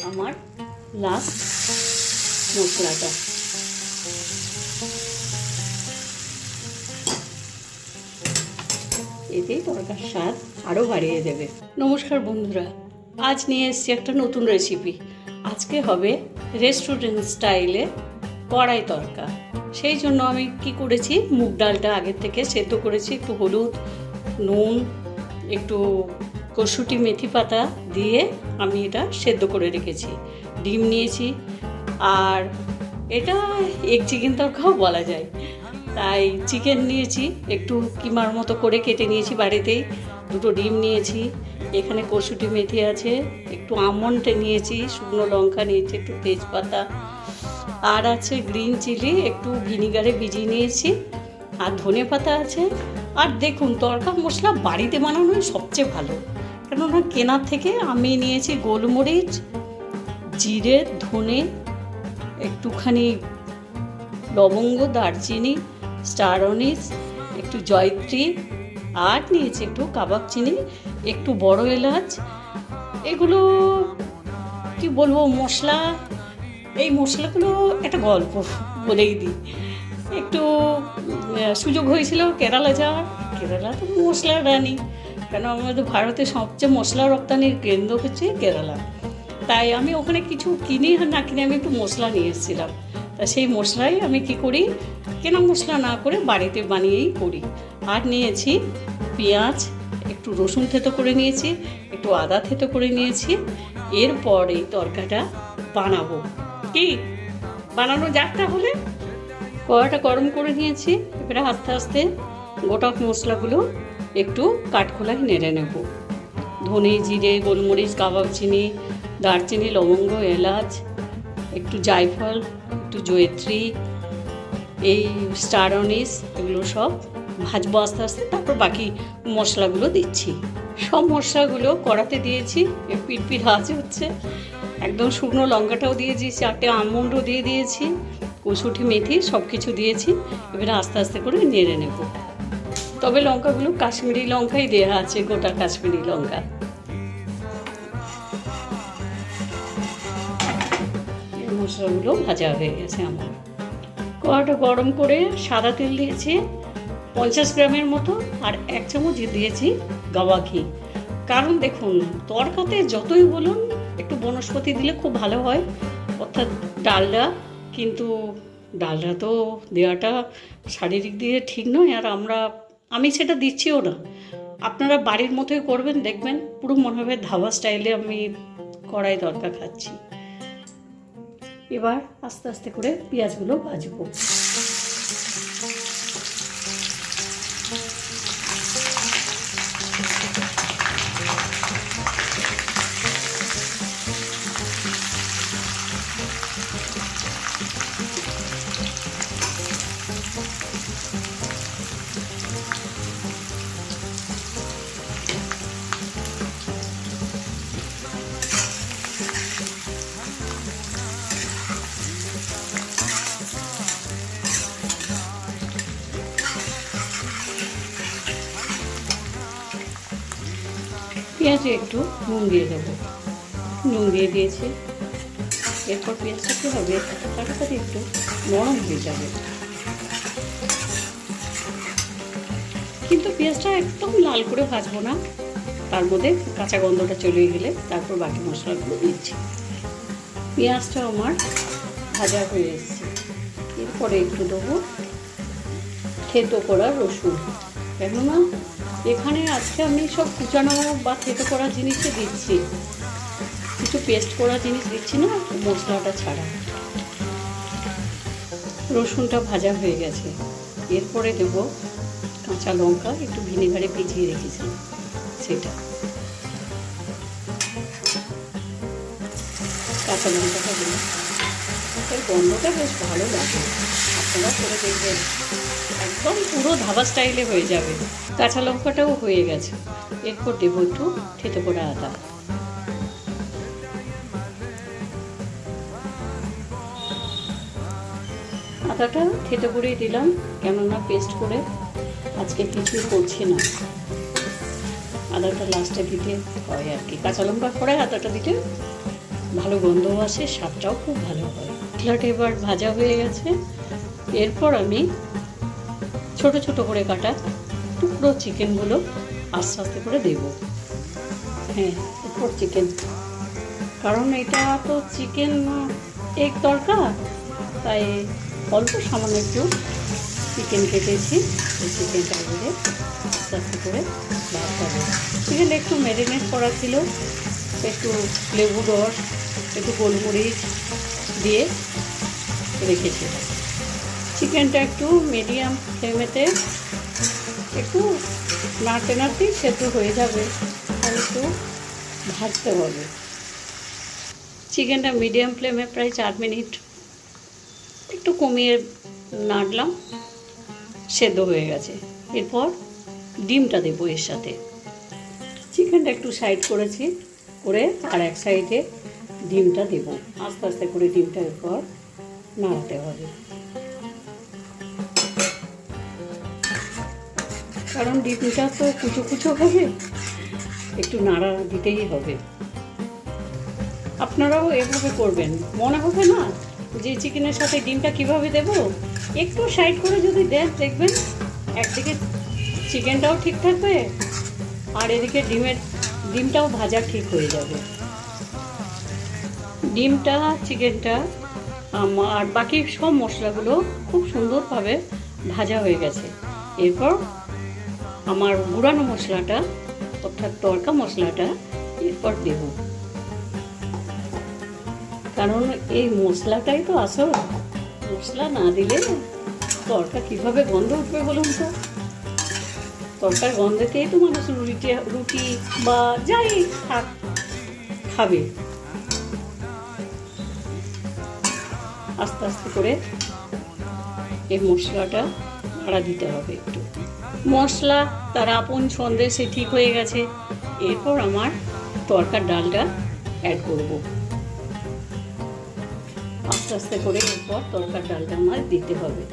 আমার লাস্ট মশলাটা। এতেই তরকার স্বাদ আরও বাড়িয়ে দেবে। নমস্কার বন্ধুরা, আজ নিয়ে এসেছি একটা নতুন রেসিপি। আজকে হবে রেস্টুরেন্ট স্টাইলে কড়াই তরকা। সেই জন্য আমি কি করেছি, মুগ ডালটা আগের থেকে সেদ্ধ করেছি, একটু হলুদ, নুন, একটু কসুটি মেথি পাতা দিয়ে আমি এটা সেদ্ধ করে রেখেছি। ডিম নিয়েছি, আর এটা এগ চিকেন তরকাও বলা যায়। তাই চিকেন নিয়েছি, একটু কিমার মতো করে কেটে নিয়েছি বাড়িতেই। দুটো ডিম নিয়েছি, এখানে কসুটি মেথি আছে, একটু আমন্ড নিয়েছি, শুকনো লঙ্কা নিয়েছি, একটু তেজপাতা, আর আছে গ্রিন চিলি, একটু ভিনিগারে ভিজিয়ে নিয়েছি, আর ধনে পাতা আছে। আর দেখুন, তরকা মশলা বাড়িতে বানানোই সবচেয়ে ভালো, কেননা কেনার থেকে আমি নিয়েছি গোলমরিচ, জিরে, ধনে, একটুখানি লবঙ্গ, দারচিনি, স্টার অনিস, একটু জয়ত্রী, আর নিয়েছি একটু কাবাব চিনি, একটু বড় এলাচ। এগুলো কি বলবো, মশলা, এই মশলাগুলো একটা গল্প বলেই দিই। একটু সুযোগ হয়েছিল কেরালা যাওয়ার। কেরালা তো মশলার রানী, কেন আমাদের ভারতে সবচেয়ে মশলা রপ্তানির কেন্দ্র হচ্ছে কেরালা। তাই আমি ওখানে কিছু কিনি আর না কিনে আমি একটু মশলা নিয়ে এসেছিলাম। তা সেই মশলাই আমি কি করি, কেনা মশলা না করে বাড়িতে বানিয়েই করি। আর নিয়েছি পেঁয়াজ, একটু রসুন থেতো করে নিয়েছি, একটু আদা থেতো করে নিয়েছি। এরপর এই তরকাটা বানাবো। কি বানানো যাক তাহলে। কড়াটা গরম করে নিয়েছি, এবারে আস্তে আস্তে গোটা মশলাগুলো একটু কাঠখোলায় নেড়ে নেব। ধনে, জিরে, গোলমরিচ, কাবাব চিনি, দারচিনি, লবঙ্গ, এলাচ, একটু জায়ফল, একটু জয়ত্রী, এই স্টার অনিস, এগুলো সব ভাজবো আস্তে আস্তে। তারপর বাকি মশলাগুলো দিচ্ছি। সব মশলাগুলো কড়াতে দিয়েছি, পিট হাঁচে হচ্ছে। একদম শুকনো লঙ্কাটাও দিয়ে দিয়েছি, 4টে আমন্ডও দিয়ে দিয়েছি, কসুটি মেথি, সব কিছু দিয়েছি। এবারে আস্তে আস্তে করে নেড়ে নেব। তবে লঙ্কাগুলো কাশ্মীরি লঙ্কাই দেওয়া আছে, গোটা কাশ্মীরি লঙ্কা। মশলাগুলো ভাজা হয়ে গেছে আমার। কড়াটা গরম করে সাদা তেল দিয়েছি 50 গ্রামের মতো, আর 1 চামচ দিয়েছি গাওয়া ঘি। কারণ দেখুন, তরকাতে যতই বলুন একটু বনস্পতি দিলে খুব ভালো হয়, অর্থাৎ ডালডা। কিন্তু ডালডা তো দেওয়াটা শারীরিক দিয়ে ঠিক নয়, আর আমি সেটা দিচ্ছিও না। আপনারা বাড়ির মতোই করবেন, দেখবেন পুরো মনে হবে ধাবা স্টাইলে আমি কড়াই তরকা খাচ্ছি। এবার আস্তে আস্তে করে পেঁয়াজগুলো ভাজবো। পেঁয়াজে একটু নুন দিয়ে দেবো, নুন দিয়ে দিয়েছি। এরপর পেঁয়াজটা কী হবে, কাটাকাটি একটু নরম হয়ে যাবে। কিন্তু পেঁয়াজটা একদম লাল করে ভাজবো না, তার মধ্যে কাঁচা গন্ধটা চলে গেলে তারপর বাকি মশলাগুলো দিচ্ছি। পেঁয়াজটা আমার ভাজা হয়ে এসেছে। এরপরে একটু দেবো থেতো করা রসুন, কেননা এখানে আজকে আমি সব কুচানো বা থেতো করা জিনিসই দিচ্ছি, কিছু পেস্ট করা জিনিস দিচ্ছি না মশলাটা ছাড়া। রসুনটা ভাজা হয়ে গেছে। এরপরে দেব কাঁচা লঙ্কা, একটু ভিনিগারে ভিজিয়ে রেখেছি সেটা। কাঁচা লঙ্কাটা দিলে এর গন্ধটা বেশ ভালো লাগে, আপনারা করে দেখবেন, একদম পুরো ধাবা স্টাইলে হয়ে যাবে। কাঁচা লঙ্কাটাও হয়ে গেছে। এরপর দেবো একটু থেতো করা আদা। আদাটা থেতো করেই দিলাম, কেননা পেস্ট করে আজকে কিছু করছি না। আদাটা লাস্টে দিতে হয় আর কি, কাঁচা লঙ্কা করে আদাটা দিতে ভালো গন্ধও আসে, স্বাদটাও খুব ভালো হয়। মশলাটা এবার ভাজা হয়ে গেছে। এরপর আমি ছোট ছোট করে কাটা টুকরো চিকেনগুলো আস্তে আস্তে করে দেব। হ্যাঁ, এরপর চিকেন, কারণ এটা তো চিকেন এগ তড়কা, তাই অল্প সামান্য একটু চিকেন কেটেছি। এই চিকেনটা এবারে আস্তে আস্তে করে ভাজতে হবে। চিকেনটা একটু ম্যারিনেট করা ছিল, একটু লেবু রস, একটু গোলমরিচ দিয়ে রেখেছি। চিকেনটা একটু মিডিয়াম ফ্লেমেতে একটু নাড়তে নাড়তেই সেদ্ধ হয়ে যাবে, তাহলে একটু ভাজতে হবে। চিকেনটা মিডিয়াম ফ্লেমে প্রায় 4 মিনিট একটু কমিয়ে নাড়লাম, সেদ্ধ হয়ে গেছে। এরপর ডিমটা দেবো এর সাথে। চিকেনটা একটু সাইড করেছি, করে আর এক সাইডে ডিমটা দেব। আস্তে আস্তে করে ডিমটা এরপর নাড়াতে হবে, কারণ ডিমটা তো কুচো কুচো হবে, একটু নাড়া দিতেই হবে। আপনারাও এভাবে করবেন। মনে হবে না যে চিকেনের সাথে ডিমটা কিভাবে দেব, একটু সাইড করে যদি দেন, দেখবেন একদিকে চিকেনটাও ঠিক থাকবে আর এদিকে ডিমটাও ভাজা ঠিক হয়ে যাবে। ডিমটা, চিকেনটা আর বাকি সব মশলাগুলো খুব সুন্দরভাবে ভাজা হয়ে গেছে। এরপর আমার গুঁড়ানো মশলাটা, অর্থাৎ তড়কা মশলাটা এরপর দেব, কারণ এই মশলাটাই তো আসল। মশলা না দিলে তড়কা কীভাবে গন্ধ উঠবে বলুন তো? তড়কার গন্ধেতেই তো মানুষ রুটি বা যাই থাক খাবে। আস্তে আস্তে করে এই মশলাটা নাড়া দিতে হবে একটু। মশলা তার আপন ছন্দে সে ঠিক হয়ে গেছে। এরপর আমার তড়কার ডালটা অ্যাড করব। আস্তে আস্তে করে এরপর তড়কার ডালটা আমার দিতে হবে,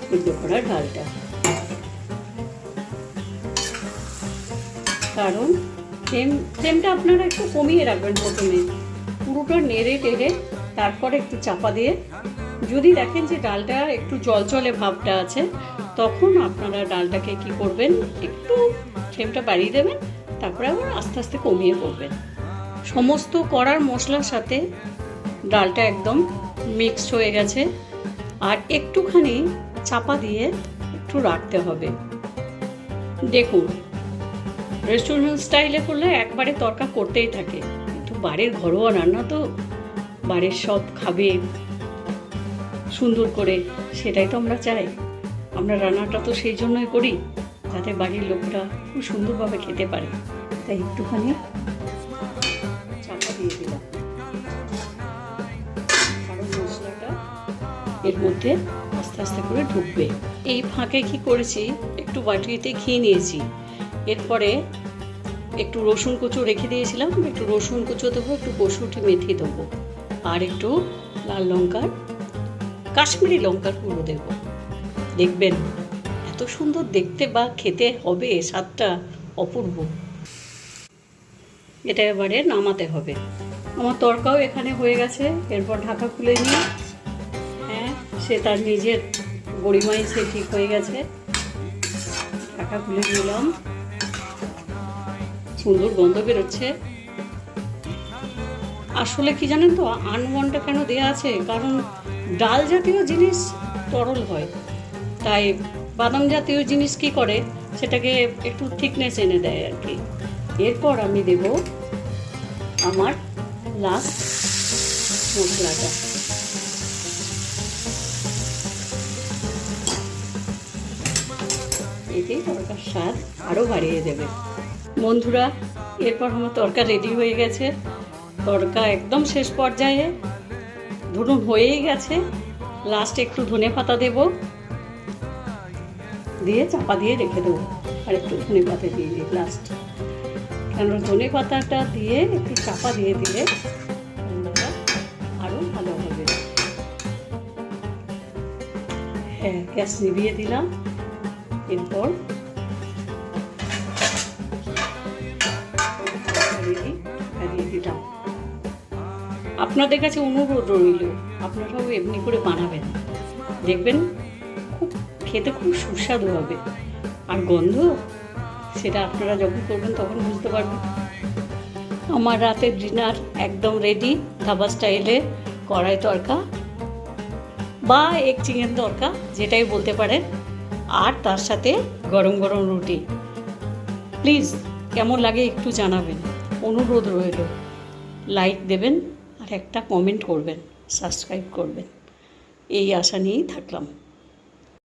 সিদ্ধ করা ডালটা। কারণ ফ্লেমটা আপনারা একটু কমিয়ে রাখবেন প্রথমে, পুরোটা নেড়ে টেড়ে তারপরে একটু চাপা দিয়ে, যদি দেখেন যে ডালটা একটু জলজলে ভাবটা আছে, তখন আপনারা ডালটাকে কি করবেন, একটু ফ্লেমটা বাড়িয়ে দেবেন, তারপরে আবার আস্তে আস্তে কমিয়ে করবেন। সমস্ত কড়ার মশলার সাথে ডালটা একদম মিক্সড হয়ে গেছে। আর একটুখানি চাপা দিয়ে একটু রাখতে হবে। দেখুন, রেস্টুরেন্ট স্টাইলে করলে একবারে তড়কা করতেই থাকে, কিন্তু বাড়ির ঘরোয়া রান্না তো বাড়ির সব খাবে সুন্দর করে, সেটাই তো আমরা চাই। আমরা রান্নাটা তো সেই জন্যই করি, যাতে বাড়ির লোকরা খুব সুন্দরভাবে খেতে পারে। তাই একটুখানি চাপা দিয়ে দিলাম, কারণ মশলাটা এর মধ্যে আস্তে আস্তে করে ঢুকবে। এই ফাঁকে কি করেছি, একটু বাটিতে ঘি নিয়েছি। এরপরে একটু রসুন কুচো রেখে দিয়েছিলাম, একটু রসুন কুচো দেবো, একটু কসুরি মেথি দেবো, আর একটু লাল লঙ্কার, কাশ্মীরি লঙ্কার গুঁড়ো দেবো। দেখবেন এত সুন্দর দেখতে বা খেতে হবে, স্বাদটা অপূর্ব। এটা এবারে নামাতে হবে। আমার তড়কাও এখানে হয়ে গেছে। এরপর ঢাকা খুলে নিয়ে, হ্যাঁ, সে তার নিজের গড়িমাই সে ঠিক হয়ে গেছে। ঢাকা খুলে নিলাম, সুন্দর গন্ধ বেরোচ্ছে। আসলে কি জানেন তো, আনমনটা কেন দেওয়া আছে, কারণ ডাল জাতীয় জিনিস তরল হয়, তাই বাদাম জাতীয় জিনিস কি করে, সেটাকে একটু থিকনেস এনে দেয় আর কি। এরপর আমি দেব আমার লাস্ট মশলাটা। এতেই তরকার স্বাদ আরও বাড়িয়ে দেবে। বন্ধুরা, এরপর আমার তরকা রেডি হয়ে গেছে। তরকা একদম শেষ পর্যায়ে, ধরুন হয়েই গেছে। লাস্টে একটু ধনে পাতা দেব, দিয়ে চাপা দিয়ে রেখে দেবো। আর একটু ধনে পাতা দিয়ে দিই লাস্ট, কেন ধনে পাতাটা দিয়ে একটু চাপা দিয়ে দিলে আরও ভালো হবে। হ্যাঁ, গ্যাস নিভিয়ে দিলাম। এরপর দিয়ে দিলাম। আপনাদের কাছে অনুরোধ রইল, আপনারাও এমনি করে বানাবেন, দেখবেন খুব খেতে খুব সুস্বাদু হবে। আর গন্ধ, সেটা আপনারা যখন করবেন তখন বুঝতে পারবেন। আমার রাতের ডিনার একদম রেডি। ধাবা স্টাইলে কড়াই তড়কা বা এগ চিকেন তড়কা, যেটাই বলতে পারেন, আর তার সাথে গরম গরম রুটি। প্লিজ কেমন লাগে একটু জানাবেন, অনুরোধ রইল। লাইক দেবেন আর একটা কমেন্ট করবেন, সাবস্ক্রাইব করবেন, এই আশা নিয়েই থাকলাম।